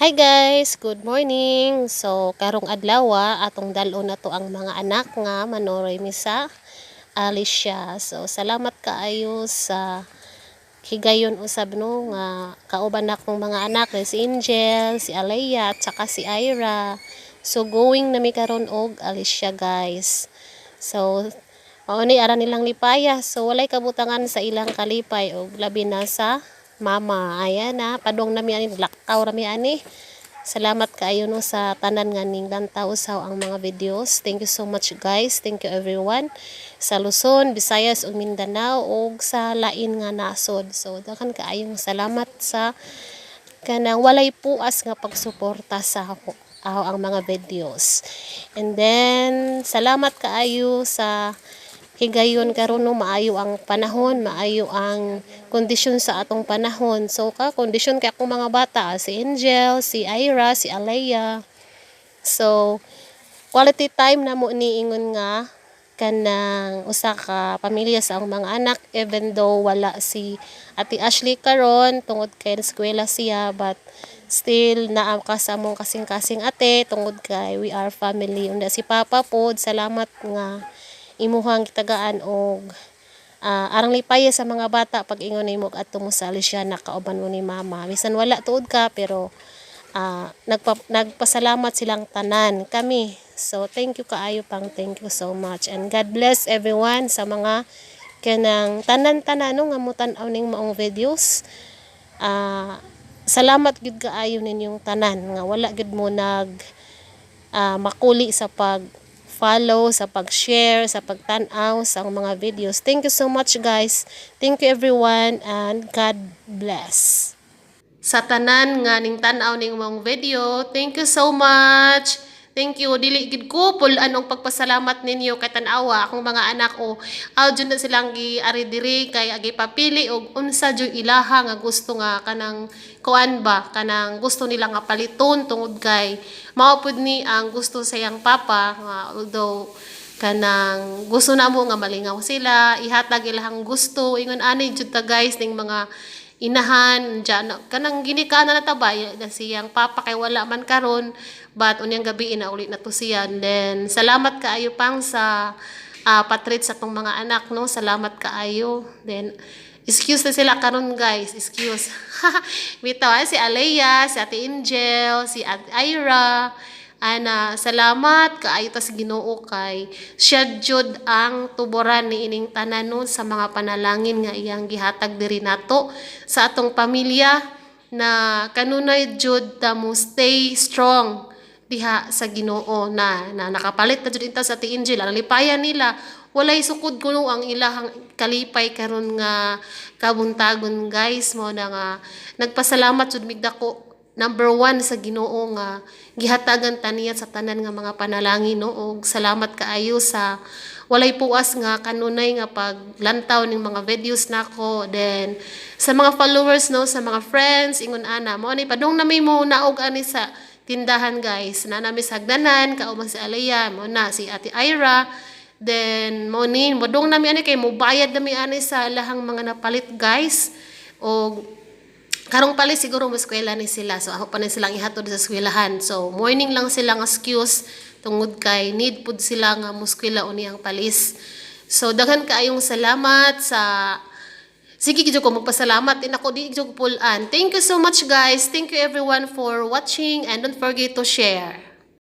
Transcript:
Hi guys, good morning. So karong adlaw atong dalo na to ang mga anak nga manoray mi sa Alicia. So salamat kaayo sa higayon usab no nga kauban akong mga anak si Angel, si Alea at saka si Ira. So going na mi karon og Alicia guys. So mauni ara nilang lipaya. So walay kabutangan sa ilang kalipay og labi na sa mama. Ayan na padong nami ani lakaw rami ani. Salamat kaayo no sa tanan nga ning lantaw usaw ang mga videos. Thank you so much guys. Thank you everyone sa Luzon, Visayas ug Mindanao ug sa lain nga nasod. So daghan kaayong salamat sa kanang walay puas nga pagsuporta sa ako ang mga videos. And then salamat kaayo sa higayon karon no maayo ang panahon, maayo ang kondisyon sa atong panahon. So kondisyon kay akong mga bata, si Angel, si Ira, si Alea. So quality time na mo niingon nga kanang usa ka pamilya sa akong mga anak, even though wala si Ate Ashley karon tungod kay eskwela siya, but still naa ka sa among kasing-kasing ate tungod kay we are family. Unda si Papa pod, salamat nga imuhang gitagaan og arang lipaya sa mga bata pag ingon nimo adto mo sa Alicia nakauban mo ni mama. Bisan wala tuod ka pero nagpasalamat silang tanan kami. So thank you kaayo pang, thank you so much and God bless everyone sa mga kanang tanan-tanan no nga mutan-aw ning maong videos. Salamat gid kaayo ninyong tanan nga wala gid mo makuli sa pag-follow, sa pag-share, sa pagtan-aw sa mga videos. Thank you so much guys. Thank you everyone and God bless. Sa tanan nga ning tan-aw ning mong video, thank you so much. Thank you. Dili gid ko pulan og pagpasalamat ninyo kay tan-awa akong mga anak o jud na silang giari diri kay agi papili og unsa jud ilaha nga gusto nga kanang kuan ba kanang gusto nila nga paliton tungod kay mao pud ni ang gusto sa iyang papa nga although kanang gusto na mo nga malingaw sila ihatag ilahang gusto ingon ani jud ta guys ning mga inahan dyan, kanang ginika na natabay na siyang papa kay wala man karon but unyang gabi na ulit na to siya. And then salamat kaayo pang sa patrit sa tong mga anak no, salamat kaayo. Then excuse na sila karon guys, excuse. Bitaw si Alea, si Ate Angel, si Ate Ira. Ana, salamat kaayo ta sa Ginoo kay siya jud ang tuboran ni ining tanan no, sa mga panalangin nga iyang gihatag diri nato sa atong pamilya na kanunay jud ta mo stay strong diha sa Ginoo na nakapalit na jud inta sa Ate Angel ang lipayan nila walay sukod kuno ang ilahang kalipay karon nga kabuntagon guys mo na nga nagpasalamat jud migdako number 1 sa Ginoo nga gihatagan taniya sa tanan nga mga panalangin no og salamat kaayo sa walay puas nga kanunay nga paglantaw ning mga videos nako. Then sa mga followers no, sa mga friends ingon ana mo ni padung na may mo naog ani sa tindahan guys na nami sa hagdanan kauban si Alea mo na si Ate Ira. Then mo ni modong nami ani kay mobayad nami ani sa lahang mga napalit guys og karong pali siguro muskwela ni sila. So ako pa na silang ihatod sa eskwelahan. So morning lang sila nga excuse tungod kay need pud sila nga muskwela uni ang palis. So daghan kaayong salamat sa sige gid ko magpasalamat din ako di gid ko pulan. Thank you so much guys. Thank you everyone for watching and don't forget to share.